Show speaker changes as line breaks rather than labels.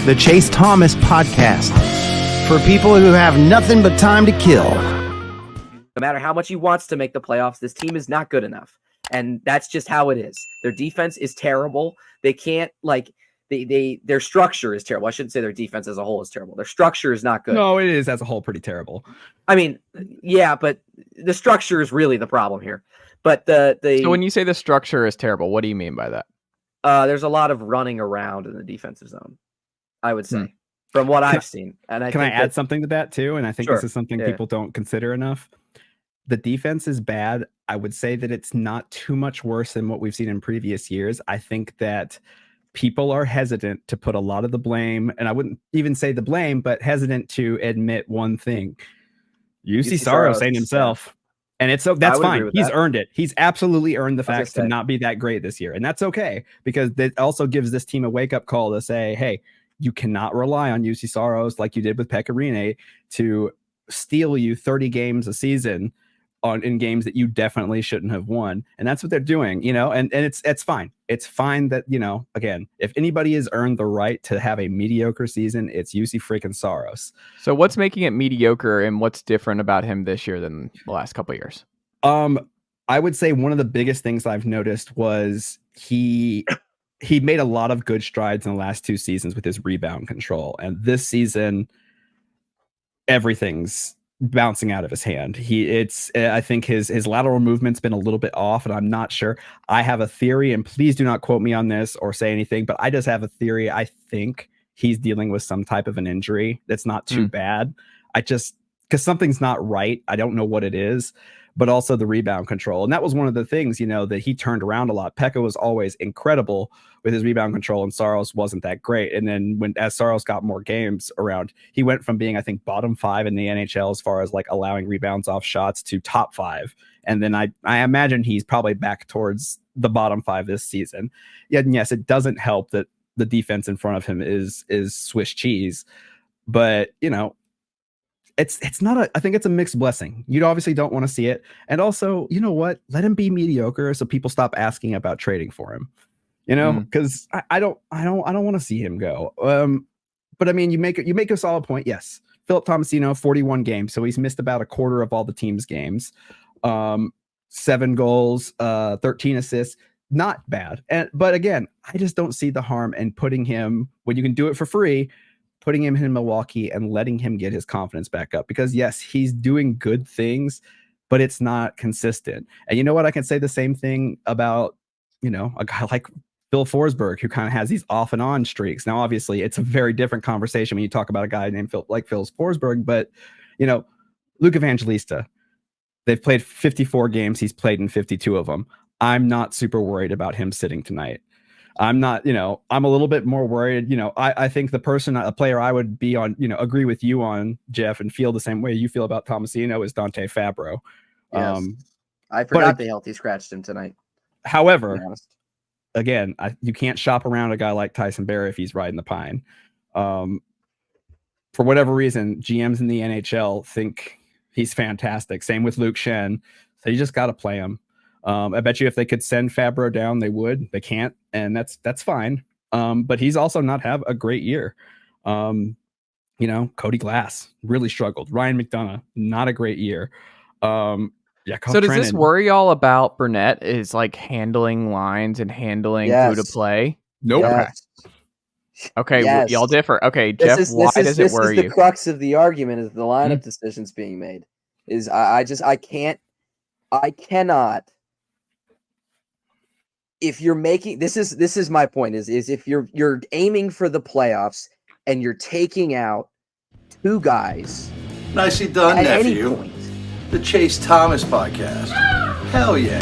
the Chase Thomas Podcast, for people who have nothing but time to kill.
No matter how much he wants to make the playoffs, this team is not good enough. And that's just how it is. Their defense is terrible. They can't, their structure is terrible. I shouldn't say their defense as a whole is terrible. Their structure is not good.
No, it is as a whole pretty terrible.
I mean, yeah, but the structure is really the problem here. But
So when you say the structure is terrible, what do you mean by that?
There's a lot of running around in the defensive zone, I would say, from what I've seen. And I
add something to that too? And I think
Sure.
this is something people don't consider enough. The defense is bad. I would say that it's not too much worse than what we've seen in previous years. I think that people are hesitant to put a lot of the blame, and I wouldn't even say the blame, but hesitant to admit one thing. Juuse Saros ain't himself. And that's fine. He's earned it. He's absolutely earned the fact to not be that great this year. And that's okay, because it also gives this team a wake-up call to say, hey, you cannot rely on Juuse Saros like you did with Pekka Rinne to steal you 30 games a season in games that you definitely shouldn't have won. And that's what they're doing, and it's fine. It's fine that, again, if anybody has earned the right to have a mediocre season, it's Juuse freaking Saros.
So what's making it mediocre, and what's different about him this year than the last couple of years?
I would say one of the biggest things I've noticed was he made a lot of good strides in the last 2 seasons with his rebound control. And this season, everything's bouncing out of his hand. I think his lateral movement's been a little bit off, and I'm not sure. I have a theory, and please do not quote me on this or say anything, but I just have a theory. I think he's dealing with some type of an injury that's not too bad. Because something's not right. I don't know what it is, but also the rebound control. And that was one of the things, that he turned around a lot. Pekka was always incredible with his rebound control, and Saros wasn't that great. And then as Saros got more games around, he went from being, I think, bottom 5 in the NHL as far as allowing rebounds off shots to top 5. And then I imagine he's probably back towards the bottom 5 this season. Yeah, and yes, it doesn't help that the defense in front of him is Swiss cheese, but it's not I think it's a mixed blessing. You obviously don't want to see it. And also, you know what? Let him be mediocre so people stop asking about trading for him. Because I don't want to see him go. But I mean, you make a solid point. Yes. Philip Tomasino, 41 games. So he's missed about a quarter of all the team's games. 7 goals, 13 assists. Not bad. But again, I just don't see the harm in putting him, when you can do it for free, putting him in Milwaukee and letting him get his confidence back up. Because yes, he's doing good things, but it's not consistent. And you know what? I can say the same thing about, a guy like Phil Forsberg, who kind of has these off and on streaks. Now, obviously, it's a very different conversation when you talk about a guy named Phil Forsberg, but, Luke Evangelista, they've played 54 games. He's played in 52 of them. I'm not super worried about him sitting tonight. I'm not, I'm a little bit more worried. I think a player I would be on, agree with you on, Jeff, and feel the same way you feel about Tomasino is Dante Fabro.
Yes. I forgot they healthy scratched him tonight.
However, again, you can't shop around a guy like Tyson Barrie if he's riding the pine. For whatever reason, GMs in the NHL think he's fantastic. Same with Luke Shen. So you just got to play him. I bet you if they could send Fabro down, they would. They can't, and that's fine. But he's also not have a great year. Cody Glass really struggled. Ryan McDonough, not a great year.
So does this worry y'all about Brunette is handling lines and handling who to play?
Nope.
Yes.
Okay,
Yes.
y'all differ. Okay, Jeff, why does it worry you?
This is the crux of the argument, is the lineup decisions being made. I cannot. If you're making this is my point is if you're aiming for the playoffs and you're taking out 2 guys.
Nicely done,
at
nephew.
any point.
The Chase Thomas Podcast. Hell yeah.